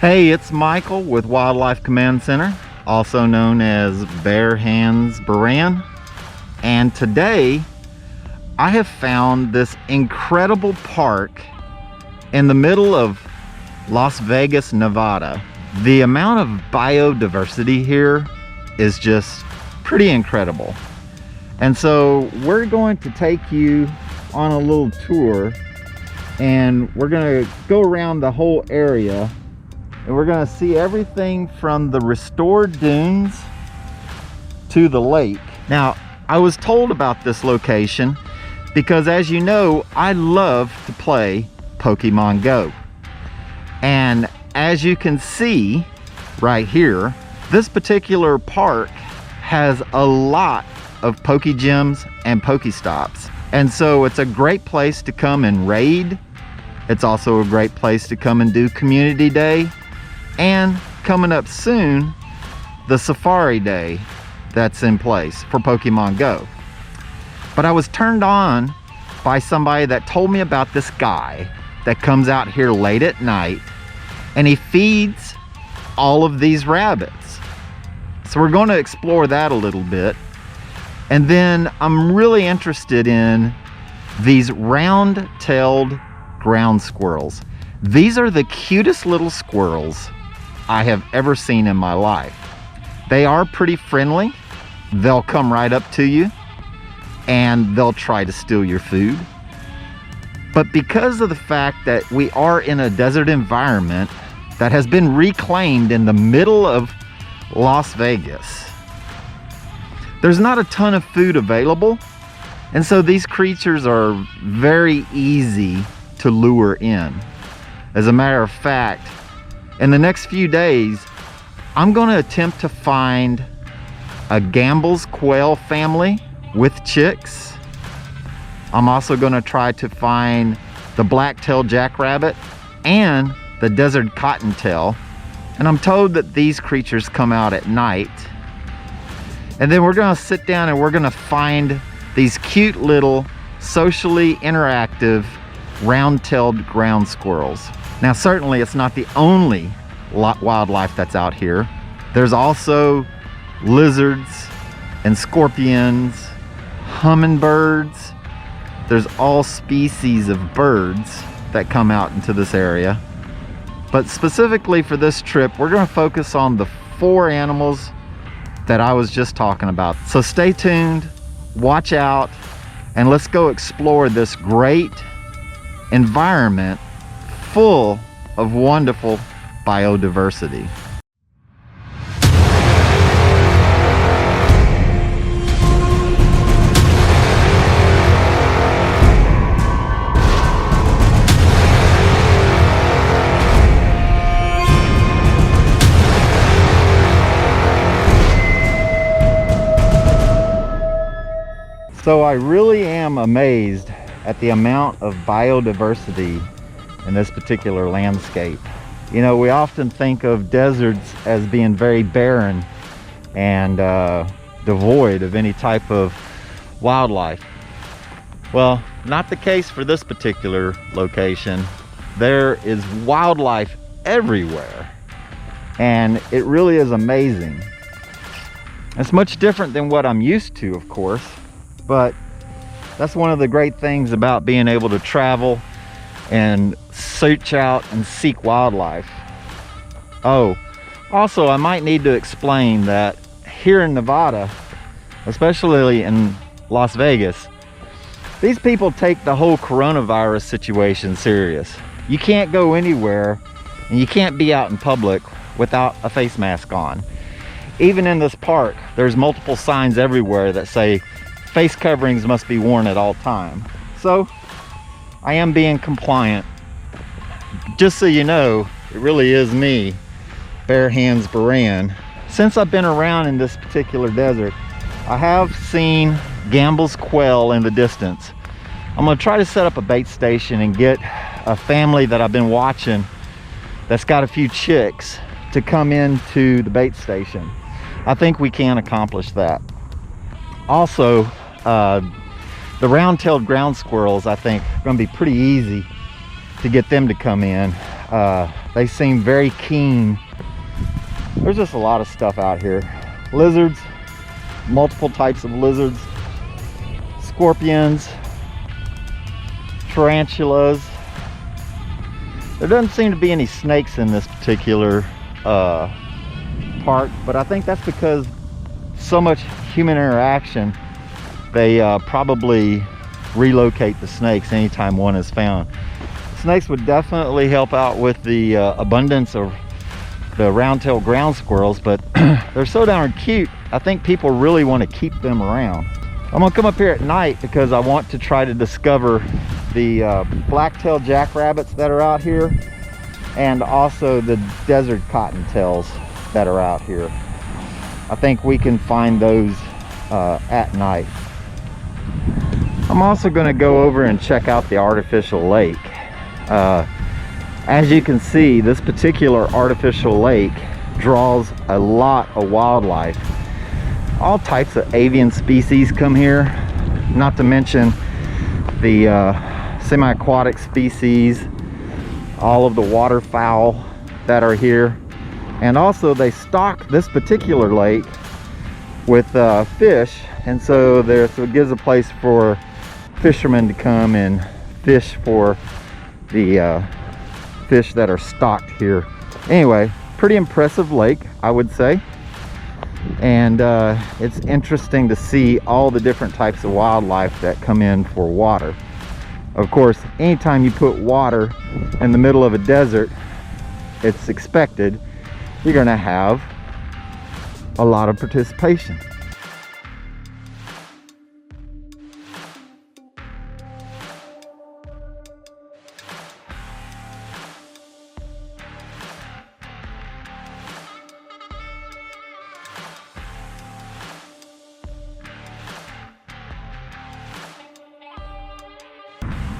Hey, it's Michael with Wildlife Command Center, also known as Bare Hands Beran. And today I have found this incredible park in the middle of Las Vegas, Nevada. The amount of biodiversity here is just pretty incredible. And so we're going to take you on a little tour, and we're going to go around the whole area, and we're going to see everything from the restored dunes to the lake. Now, I was told about this location because, as you know, I love to play Pokemon Go. And as you can see right here, this particular park has a lot of Poke Gyms and Pokestops. And so it's a great place to come and raid. It's also a great place to come and do community day. And coming up soon, the Safari Day that's in place for Pokemon Go. But I was turned on by somebody that told me about this guy that comes out here late at night and he feeds all of these rabbits. So we're going to explore that a little bit. And then I'm really interested in these round-tailed ground squirrels. These are the cutest little squirrels I have ever seen in my life. They are pretty friendly. They'll come right up to you and they'll try to steal your food. But because of the fact that we are in a desert environment that has been reclaimed in the middle of Las Vegas, there's not a ton of food available. And so these creatures are very easy to lure in. As a matter of fact, in the next few days, I'm going to attempt to find a Gambels quail family with chicks. I'm also going to try to find the Blacktail jackrabbit and the desert Cottontail. And I'm told that these creatures come out at night. And then we're going to sit down and we're going to find these cute little socially interactive round-tailed ground squirrels. Now, certainly it's not the only wildlife that's out here. There's also lizards and scorpions, hummingbirds. There's all species of birds that come out into this area. But specifically for this trip, we're going to focus on the 4 animals that I was just talking about. So stay tuned, watch out, and let's go explore this great environment full of wonderful biodiversity. So I really am amazed at the amount of biodiversity in this particular landscape. You know, we often think of deserts as being very barren and devoid of any type of wildlife. Well, not the case for this particular location. There is wildlife everywhere, and it really is amazing. It's much different than what I'm used to, of course, but that's one of the great things about being able to travel and search out and seek wildlife. Oh, also I might need to explain that here in Nevada, especially in Las Vegas, these people take the whole coronavirus situation serious. You can't go anywhere and you can't be out in public without a face mask on. Even in this park, there's multiple signs everywhere that say face coverings must be worn at all time. So I am being compliant. Just so you know, it really is me, Bare Hands Beran. Since I've been around in this particular desert, I have seen Gambel's quail in the distance. I'm gonna try to set up a bait station and get a family that I've been watching that's got a few chicks to come into the bait station. I think we can accomplish that. Also, the round-tailed ground squirrels, I think, are going to be pretty easy to get them to come in. They seem very keen. There's just a lot of stuff out here. Lizards, multiple types of lizards, scorpions, tarantulas. There doesn't seem to be any snakes in this particular park, but I think that's because so much human interaction, they probably relocate the snakes anytime one is found. Snakes would definitely help out with the abundance of the round-tailed ground squirrels, but they're so darn cute, I think people really want to keep them around. I'm gonna come up here at night because I want to try to discover the black-tailed jackrabbits that are out here, and also the desert cottontails that are out here. I think we can find those at night. I'm also going to go over and check out the artificial lake. As you can see, this particular artificial lake draws a lot of wildlife. All types of avian species come here, not to mention the semi-aquatic species, all of the waterfowl that are here. And also they stock this particular lake with fish, and so it gives a place for fishermen to come and fish for the fish that are stocked here. Anyway, pretty impressive lake, I would say. And it's interesting to see all the different types of wildlife that come in for water. Of course, anytime you put water in the middle of a desert, it's expected you're gonna have a lot of participation.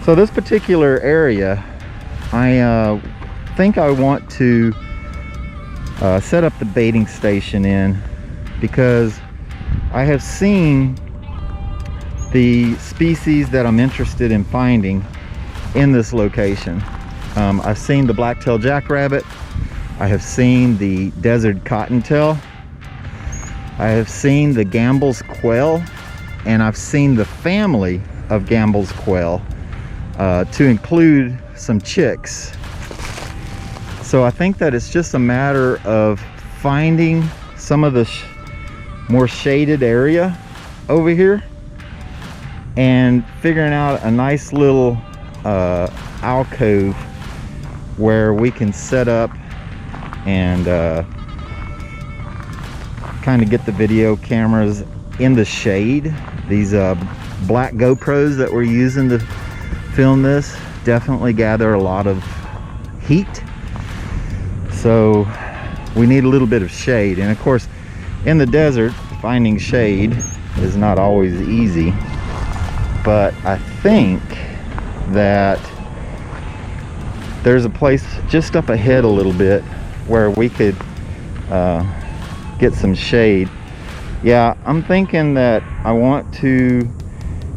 So this particular area, I think I want to set up the baiting station in, because I have seen the species that I'm interested in finding in this location. I've seen the black-tailed jackrabbit, I have seen the desert cottontail, I have seen the Gambels quail, and I've seen the family of Gambels quail, to include some chicks. So I think that it's just a matter of finding some of the more shaded area over here and figuring out a nice little alcove where we can set up and kind of get the video cameras in the shade. These black GoPros that we're using to film this definitely gather a lot of heat, so we need a little bit of shade. And of course, in the desert, finding shade is not always easy, but I think that there's a place just up ahead a little bit where we could get some shade. Yeah, I'm thinking that I want to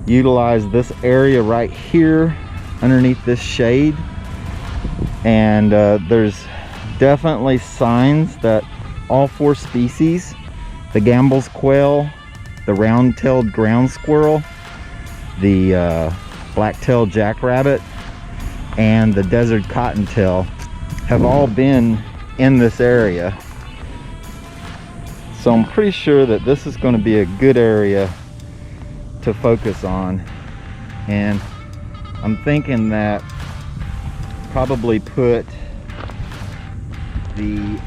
utilize this area right here underneath this shade, and there's definitely signs that all four species, the Gambels quail, the round-tailed ground squirrel, the black-tailed jackrabbit, and the desert cottontail, have all been in this area. So I'm pretty sure that this is going to be a good area to focus on, and I'm thinking that probably put the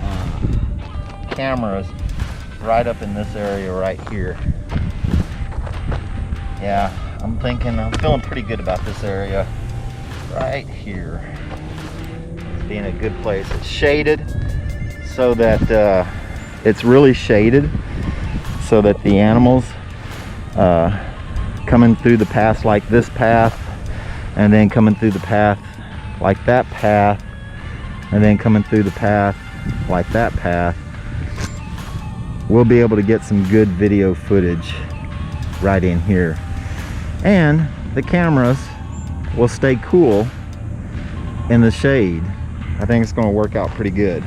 cameras right up in this area right here. Yeah, I'm feeling pretty good about this area right here. It's being a good place. It's shaded so that it's really shaded so that the animals coming through the path like this path, and then coming through the path like that path, and then coming through the path like that path, we'll be able to get some good video footage right in here. And the cameras will stay cool in the shade. I think it's going to work out pretty good.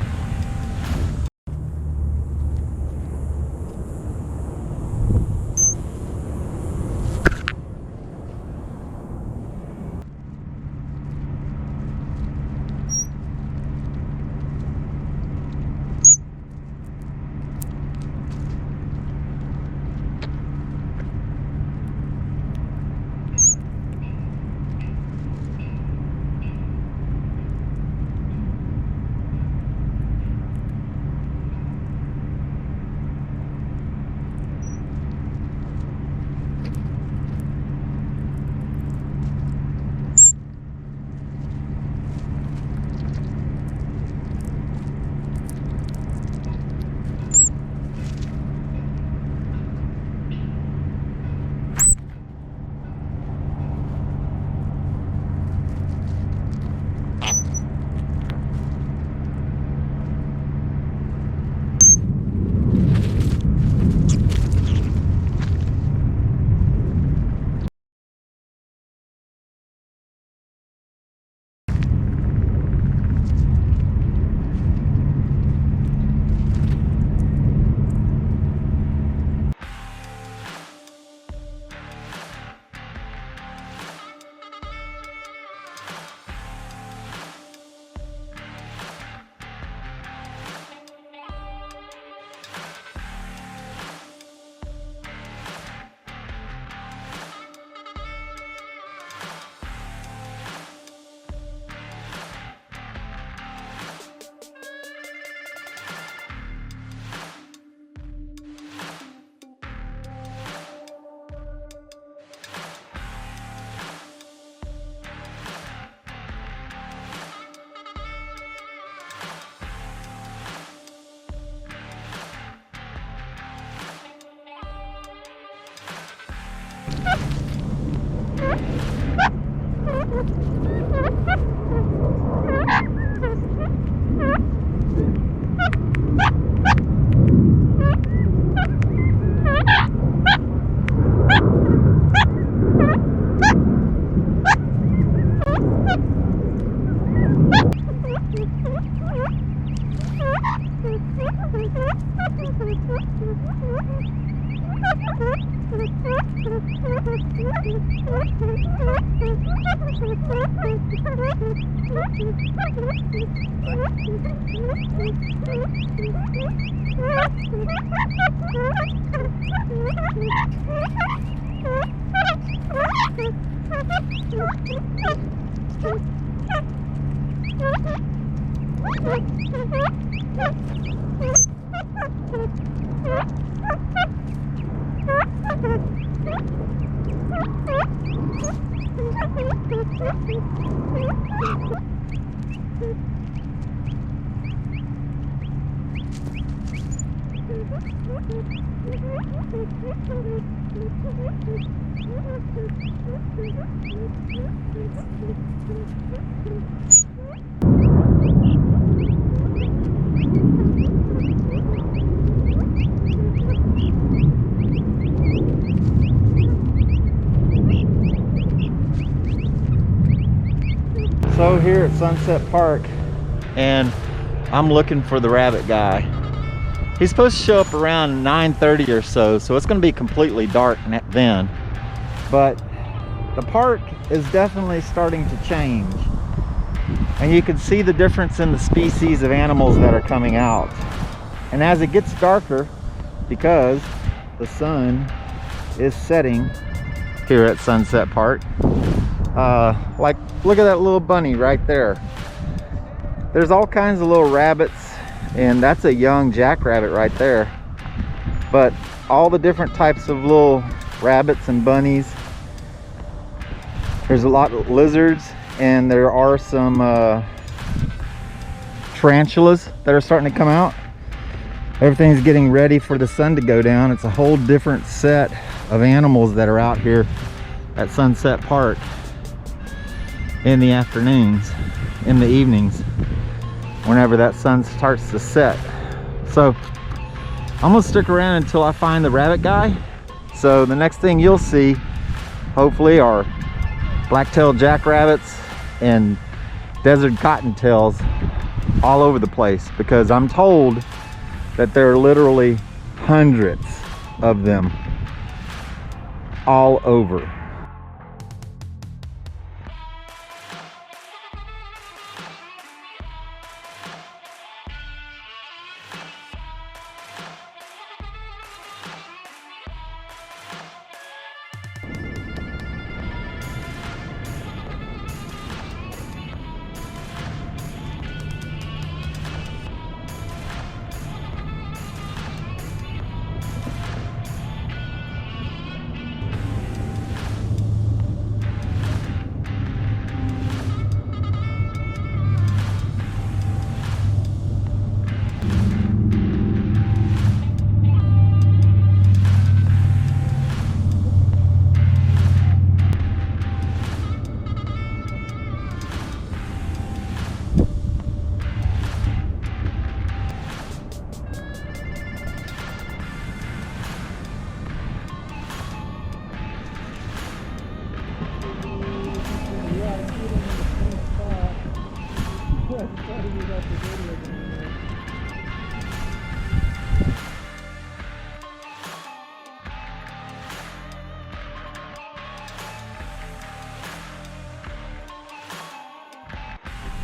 So here at Sunset Park, and I'm looking for the rabbit guy. He's supposed to show up around 9:30 or so, so it's going to be completely dark then. But the park is definitely starting to change, and you can see the difference in the species of animals that are coming out. And as it gets darker, because the sun is setting here at Sunset Park, like look at that little bunny right there. There's all kinds of little rabbits, and that's a young jackrabbit right there. But all the different types of little rabbits and bunnies. There's a lot of lizards, and there are some tarantulas that are starting to come out. Everything's getting ready for the sun to go down. It's a whole different set of animals that are out here at Sunset Park in the afternoons, in the evenings, whenever that sun starts to set. So I'm gonna stick around until I find the rabbit guy. So the next thing you'll see, hopefully, are black-tailed jackrabbits and desert cottontails all over the place, because I'm told that there are literally hundreds of them all over.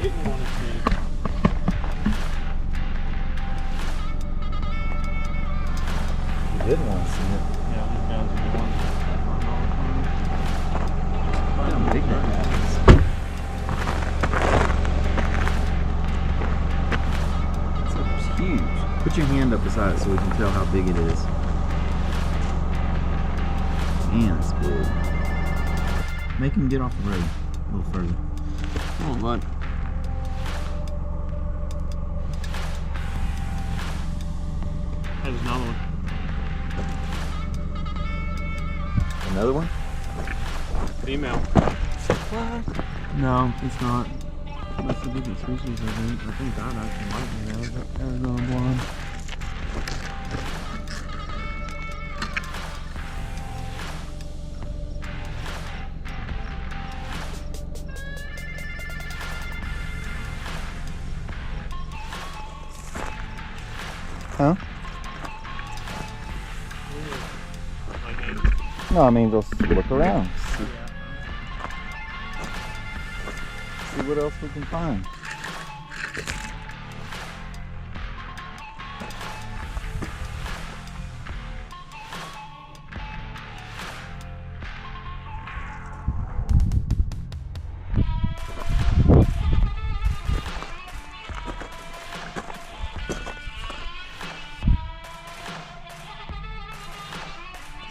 Didn't want to see. You didn't want to see it. Yeah, he found a good one. Look how big that is. It's huge. Put your hand up beside it so we can tell how big it is. Man, it's big. Make him get off the road a little further. Come on, bud. There's another one. Another one? Female. What? No, it's not. That's a different species, I think. I think that actually might be there. Arizona blonde. Huh? No, I mean, just look around. See what else we can find.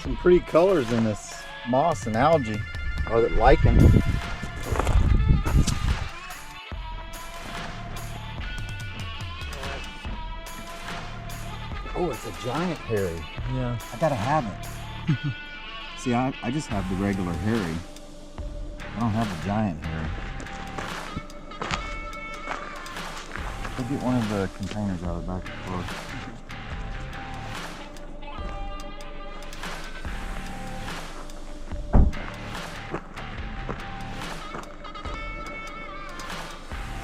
Some pretty colors in this moss and algae, or that lichen. Oh, it's a giant hairy. Yeah. I gotta have it. See, I just have the regular hairy. I don't have the giant hairy. Go get one of the containers out of the back of the car.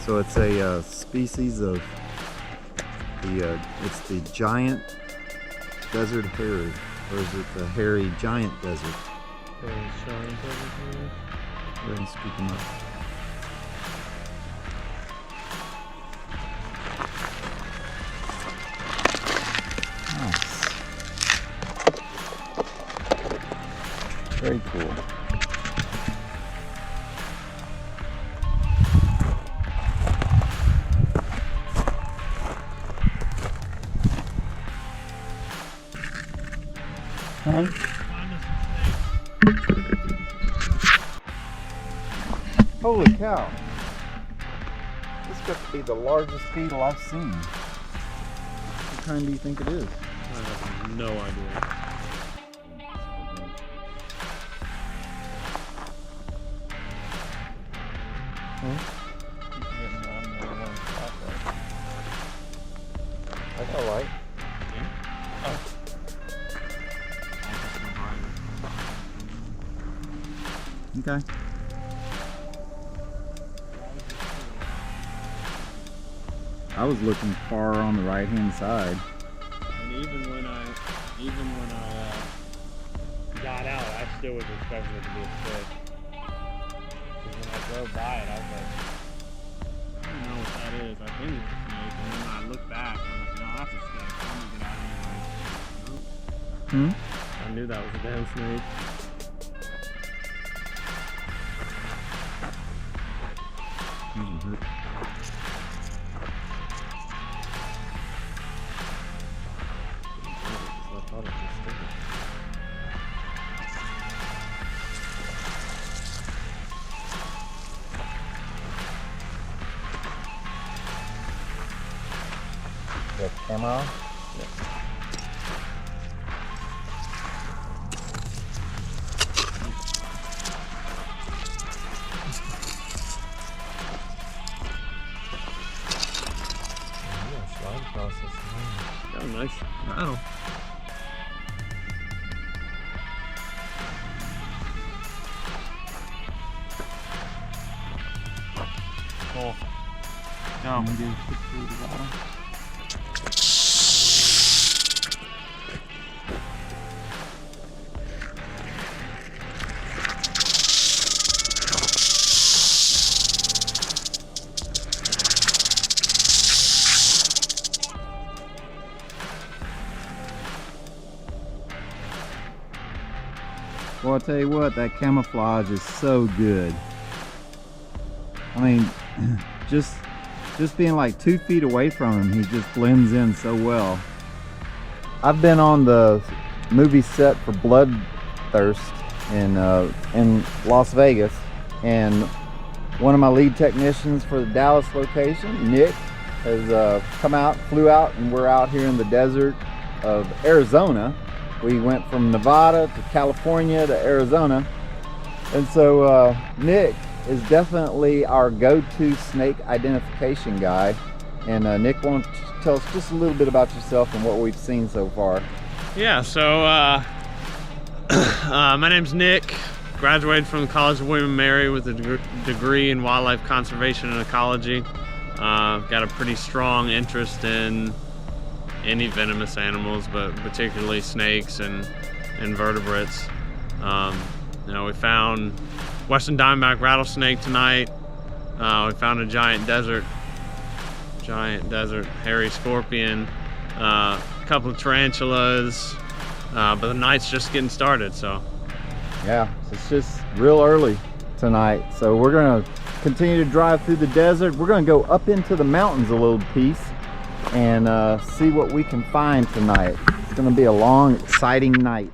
So it's a species of the, it's the giant desert hairy, or is it the hairy giant desert? Go ahead and scoop them up. Nice. Very cool. Huh? Holy cow. This got to be the largest beetle I've seen. What kind do you think it is? I have no idea. That's alright. Okay. I was looking far on the right hand side. And even when I got out, I still was expecting it to be a stick. Because when I drove by it, I was like, I don't know what that is. I think it's a snake. And then when I look back, I'm like, no, that's a stick. I'm gonna get out anyway. Nope. I knew that was a damn snake. The camera? That was nice. Rattle. Cool. No. Well, I'll tell you what, that camouflage is so good. I mean, just being like 2 feet away from him, he just blends in so well. I've been on the movie set for Bloodthirst in Las Vegas, and one of my lead technicians for the Dallas location, Nick, has flew out, and we're out here in the desert of Arizona. We went from Nevada to California to Arizona, and so Nick is definitely our go-to snake identification guy. And Nick, why don't you tell us just a little bit about yourself and what we've seen so far? Yeah, so my name's Nick. Graduated from the College of William and Mary with a degree in wildlife conservation and ecology. Got a pretty strong interest in any venomous animals, but particularly snakes and invertebrates. You know, we found Western Dimond-back rattlesnake tonight. We found a giant desert hairy scorpion, a couple of tarantulas, but the night's just getting started, so. Yeah, it's just real early tonight. So we're gonna continue to drive through the desert. We're gonna go up into the mountains a little piece and see what we can find tonight. It's gonna be a long, exciting night.